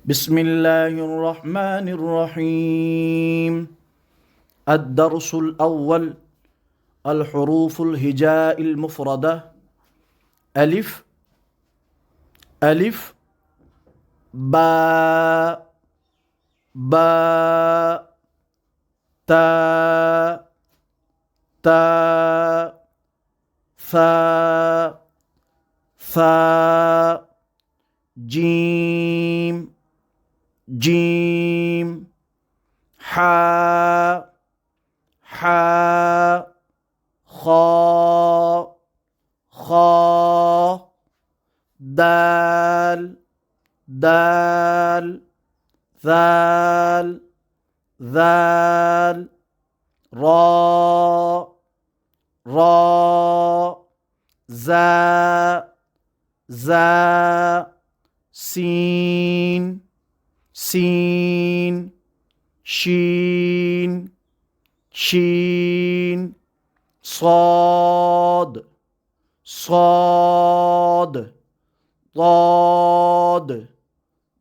بسم الله الرحمن الرحيم. الدرس الأول: الحروف الهجاء المفردة. ألف، ألف، باء، باء، تاء، تاء، ثاء، ثاء، جيم، جيم، حاء، حاء، خاء، خاء، دال، دال، ذال، ذال، راء، راء، زاء، زاء، سين، سين، شين، شين، صاد، صاد، ضاد،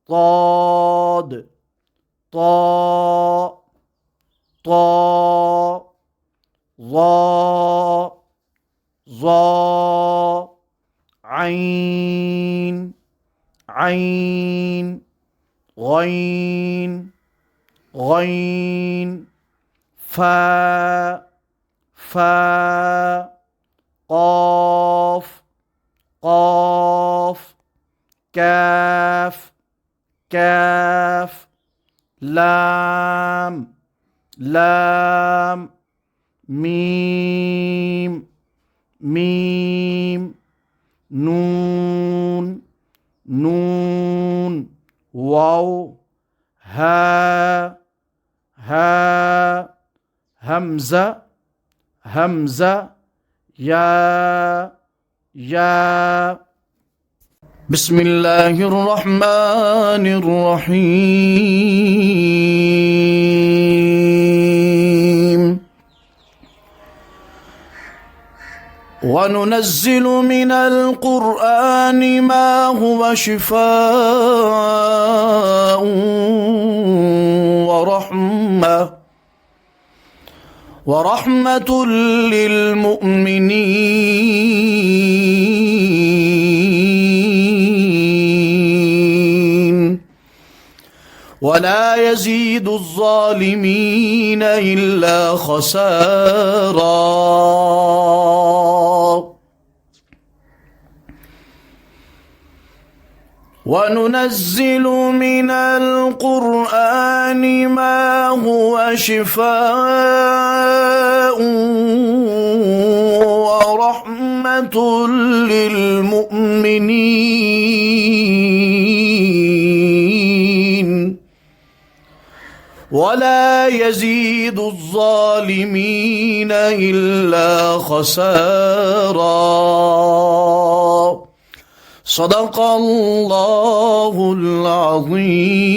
ضاد، طاء، طاء، ظاء، ظاء، عين، عين، غين، غين، فاء، فاء، قاف، قاف، كاف، كاف، لام، لام، ميم، ميم، نون، نون، واو، ها، ها، همزة، همزة، يا، يا. بسم الله الرحمن الرحيم. وننزل من القرآن ما هو شفاء ورحمة للمؤمنين ولا يزيد الظالمين إلا خسارا. وننزل من القرآن ما هو شفاء ورحمة للمؤمنين ولا يزيد الظالمين إلا خسارا. صدق الله العظيم.